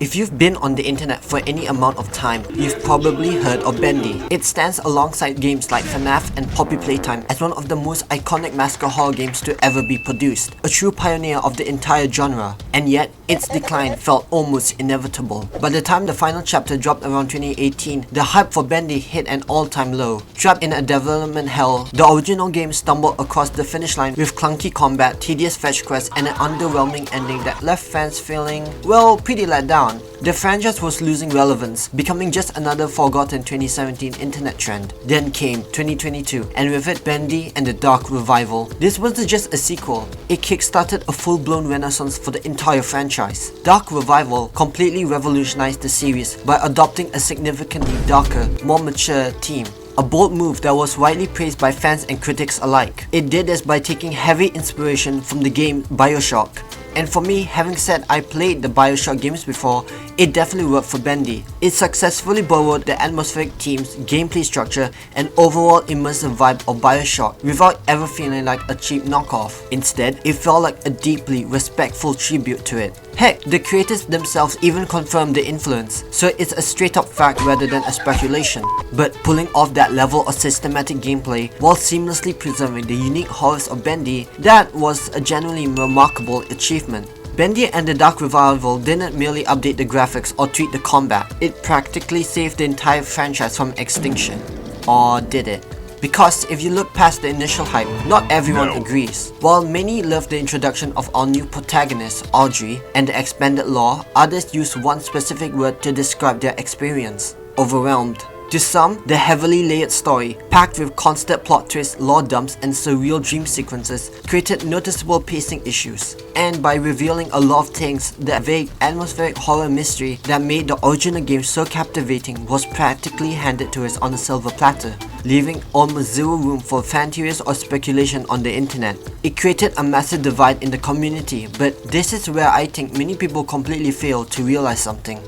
If you've been on the internet for any amount of time, you've probably heard of Bendy. It stands alongside games like FNAF and Poppy Playtime as one of the most iconic mascot horror games to ever be produced, a true pioneer of the entire genre, and yet its decline felt almost inevitable. By the time the final chapter dropped around 2018, the hype for Bendy hit an all-time low. Trapped in a development hell, the original game stumbled across the finish line with clunky combat, tedious fetch quests, and an underwhelming ending that left fans feeling, well, pretty let down. The franchise was losing relevance, becoming just another forgotten 2017 internet trend. Then came 2022, and with it Bendy and the Dark Revival. This wasn't just a sequel, it kickstarted a full-blown renaissance for the entire franchise. Dark Revival completely revolutionized the series by adopting a significantly darker, more mature theme. A bold move that was widely praised by fans and critics alike. It did this by taking heavy inspiration from the game BioShock. And for me, having said I played the BioShock games before, it definitely worked for Bendy. It successfully borrowed the atmospheric themes, gameplay structure, and overall immersive vibe of BioShock without ever feeling like a cheap knockoff. Instead, it felt like a deeply respectful tribute to it. Heck, the creators themselves even confirmed the influence, so it's a straight up fact rather than a speculation. But pulling off that level of systematic gameplay while seamlessly preserving the unique horrors of Bendy, that was a genuinely remarkable achievement. Bendy and the Dark Revival didn't merely update the graphics or tweak the combat, it practically saved the entire franchise from extinction. Or did it? Because if you look past the initial hype, not everyone agrees. While many love the introduction of our new protagonist, Audrey, and the expanded lore, others use one specific word to describe their experience: overwhelmed. To some, the heavily layered story, packed with constant plot twists, lore dumps, and surreal dream sequences, created noticeable pacing issues. And by revealing a lot of things, the vague atmospheric horror mystery that made the original game so captivating was practically handed to us on a silver platter, leaving almost zero room for fan theories or speculation on the internet. It created a massive divide in the community, but this is where I think many people completely fail to realize something.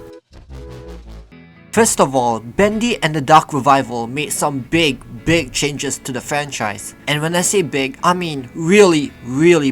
First of all, Bendy and the Dark Revival made some big changes to the franchise. And when I say big, I mean really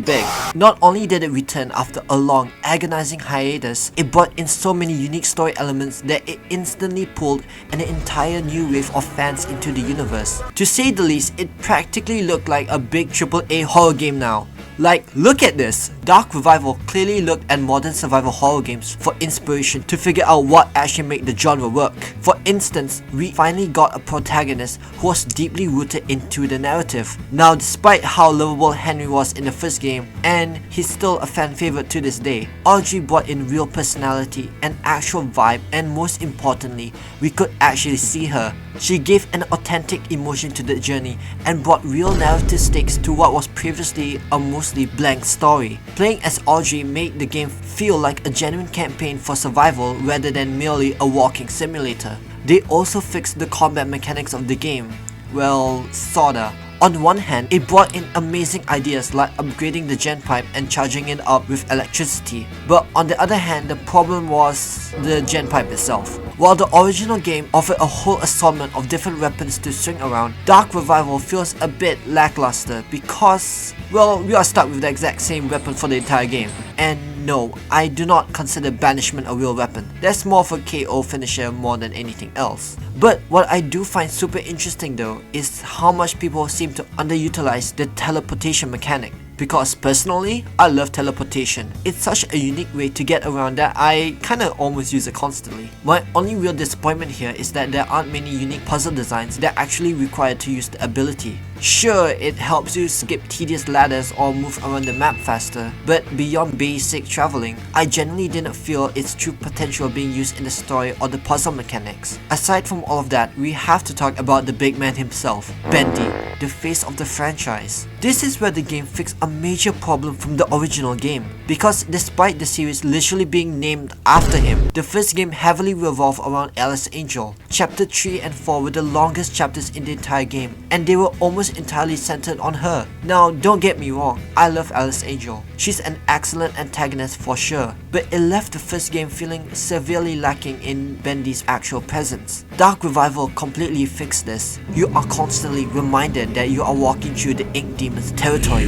big. Not only did it return after a long, agonizing hiatus, it brought in so many unique story elements that it instantly pulled an entire new wave of fans into the universe. To say the least, it practically looked like a big AAA horror game now. Like, look at this! Dark Revival clearly looked at modern survival horror games for inspiration to figure out what actually made the genre work. For instance, we finally got a protagonist who was deeply rooted into the narrative. Now, despite how lovable Henry was in the first game, and he's still a fan favorite to this day, Audrey brought in real personality, an actual vibe, and most importantly, we could actually see her. She gave an authentic emotion to the journey and brought real narrative stakes to what was previously a mostly blank story. Playing as Audrey made the game feel like a genuine campaign for survival rather than merely a walking simulator. They also fixed the combat mechanics of the game. Well, sorta. On one hand, it brought in amazing ideas like upgrading the gen pipe and charging it up with electricity. But on the other hand, the problem was the gen pipe itself. While the original game offered a whole assortment of different weapons to swing around, Dark Revival feels a bit lackluster because, well, we are stuck with the exact same weapon for the entire game. And no, I do not consider Banishment a real weapon. That's more of a KO finisher more than anything else. But what I do find super interesting though is how much people seem to underutilize the teleportation mechanic. Because personally, I love teleportation. It's such a unique way to get around that I kinda almost use it constantly. My only real disappointment here is that there aren't many unique puzzle designs that actually require to use the ability. Sure, it helps you skip tedious ladders or move around the map faster, but beyond basic traveling, I genuinely didn't feel its true potential being used in the story or the puzzle mechanics. Aside from all of that, we have to talk about the big man himself, Bendy, the face of the franchise. This is where the game fixed a major problem from the original game, because despite the series literally being named after him, the first game heavily revolved around Alice Angel. Chapter 3 and 4 were the longest chapters in the entire game, and they were almost entirely centered on her. Now, don't get me wrong, I love Alice Angel. She's an excellent antagonist for sure, but it left the first game feeling severely lacking in Bendy's actual presence. Dark Revival completely fixed this. You are constantly reminded that you are walking through the Ink Demon's territory.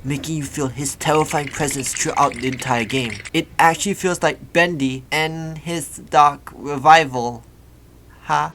making you feel his terrifying presence throughout the entire game. It actually feels like Bendy and his dark revival. Huh?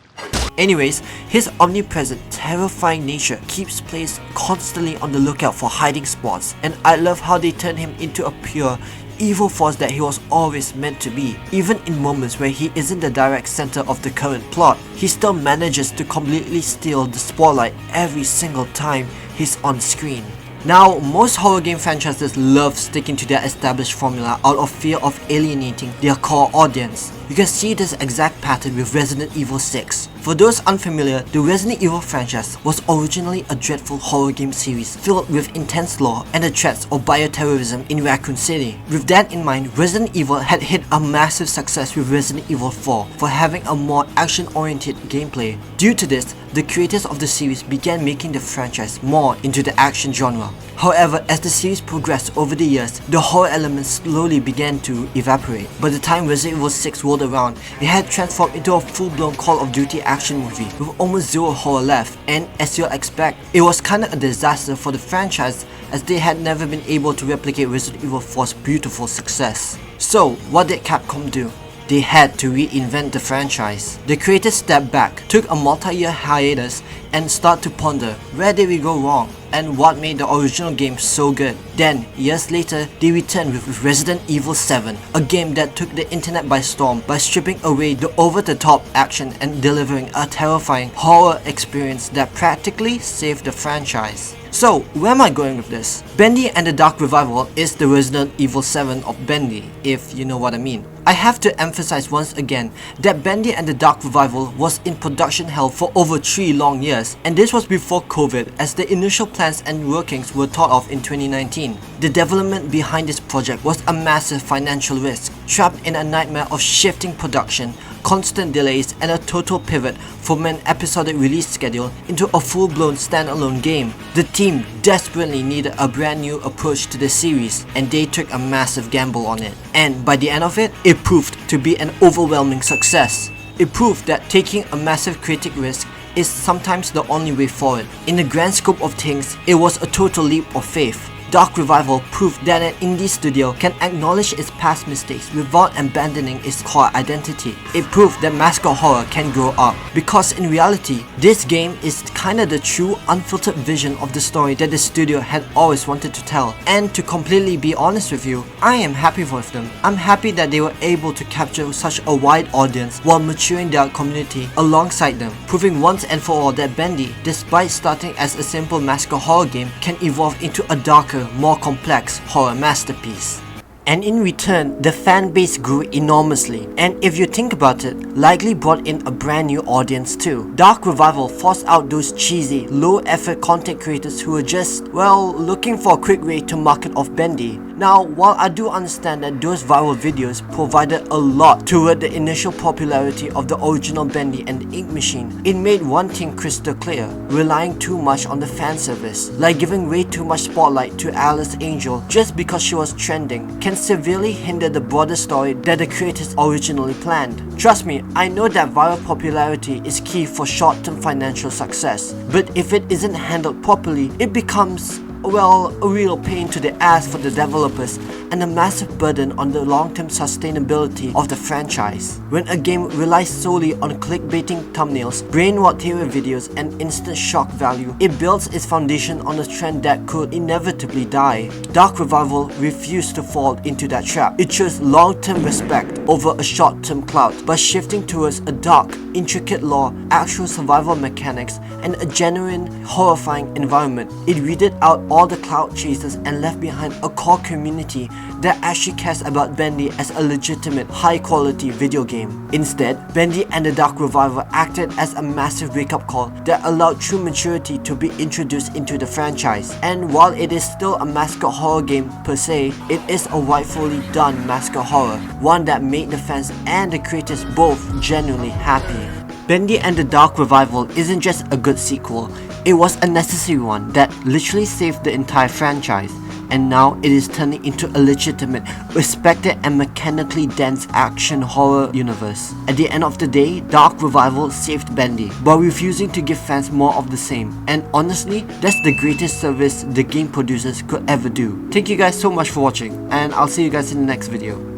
Anyways, his omnipresent, terrifying nature keeps players constantly on the lookout for hiding spots, and I love how they turn him into a pure, evil force that he was always meant to be. Even in moments where he isn't the direct center of the current plot, he still manages to completely steal the spotlight every single time he's on screen. Now, most horror game franchises love sticking to their established formula out of fear of alienating their core audience. You can see this exact pattern with Resident Evil 6. For those unfamiliar, the Resident Evil franchise was originally a dreadful horror game series filled with intense lore and the threats of bioterrorism in Raccoon City. With that in mind, Resident Evil had hit a massive success with Resident Evil 4 for having a more action-oriented gameplay. Due to this, the creators of the series began making the franchise more into the action genre. However, as the series progressed over the years, the horror elements slowly began to evaporate. By the time Resident Evil 6 rolled around, it had transformed into a full-blown Call of Duty action movie with almost zero horror left, and as you'll expect, it was kinda a disaster for the franchise as they had never been able to replicate Resident Evil 4's beautiful success. So, what did Capcom do? They had to reinvent the franchise. The creators stepped back, took a multi-year hiatus, and started to ponder where did we go wrong and what made the original game so good. Then, years later, they returned with Resident Evil 7, a game that took the internet by storm by stripping away the over-the-top action and delivering a terrifying horror experience that practically saved the franchise. So, where am I going with this? Bendy and the Dark Revival is the Resident Evil 7 of Bendy, if you know what I mean. I have to emphasize once again that Bendy and the Dark Revival was in production hell for over 3 long years, and this was before COVID, as the initial plans and workings were thought of in 2019. The development behind this project was a massive financial risk, trapped in a nightmare of shifting production, constant delays, and a total pivot from an episodic release schedule into a full-blown standalone game. The team desperately needed a brand new approach to the series, and they took a massive gamble on it. And by the end of it, it proved to be an overwhelming success. It proved that taking a massive creative risk is sometimes the only way forward. In the grand scope of things, it was a total leap of faith. Dark Revival proved that an indie studio can acknowledge its past mistakes without abandoning its core identity. It proved that mascot horror can grow up, because in reality, this game is kinda the true unfiltered vision of the story that the studio had always wanted to tell. And to completely be honest with you, I am happy for them. I'm happy that they were able to capture such a wide audience while maturing their community alongside them, proving once and for all that Bendy, despite starting as a simple mascot horror game, can evolve into a darker, more complex horror masterpiece. And in return, the fan base grew enormously, and if you think about it, likely brought in a brand new audience too. Dark Revival forced out those cheesy, low-effort content creators who were just, well, looking for a quick way to market off Bendy. Now, while I do understand that those viral videos provided a lot toward the initial popularity of the original Bendy and the Ink Machine, it made one thing crystal clear: relying too much on the fan service, like giving way too much spotlight to Alice Angel just because she was trending, can severely hinder the broader story that the creators originally planned. Trust me, I know that viral popularity is key for short-term financial success, but if it isn't handled properly, it becomes, well, a real pain to the ass for the developers and a massive burden on the long-term sustainability of the franchise. When a game relies solely on clickbaiting thumbnails, brain-rot-theory videos, and instant shock value, it builds its foundation on a trend that could inevitably die. Dark Revival refused to fall into that trap. It chose long-term respect over a short-term clout by shifting towards a dark, intricate lore, actual survival mechanics, and a genuine, horrifying environment. It weeded out all the clout chasers and left behind a core community that actually cares about Bendy as a legitimate, high-quality video game. Instead, Bendy and the Dark Revival acted as a massive wake-up call that allowed true maturity to be introduced into the franchise. And while it is still a mascot horror game per se, it is a rightfully done mascot horror, one that made the fans and the creators both genuinely happy. Bendy and the Dark Revival isn't just a good sequel, it was a necessary one that literally saved the entire franchise. and now it is turning into a legitimate, respected and mechanically dense action horror universe. At the end of the day, Dark Revival saved Bendy while refusing to give fans more of the same, and honestly, that's the greatest service the game producers could ever do. Thank you guys so much for watching, and I'll see you guys in the next video.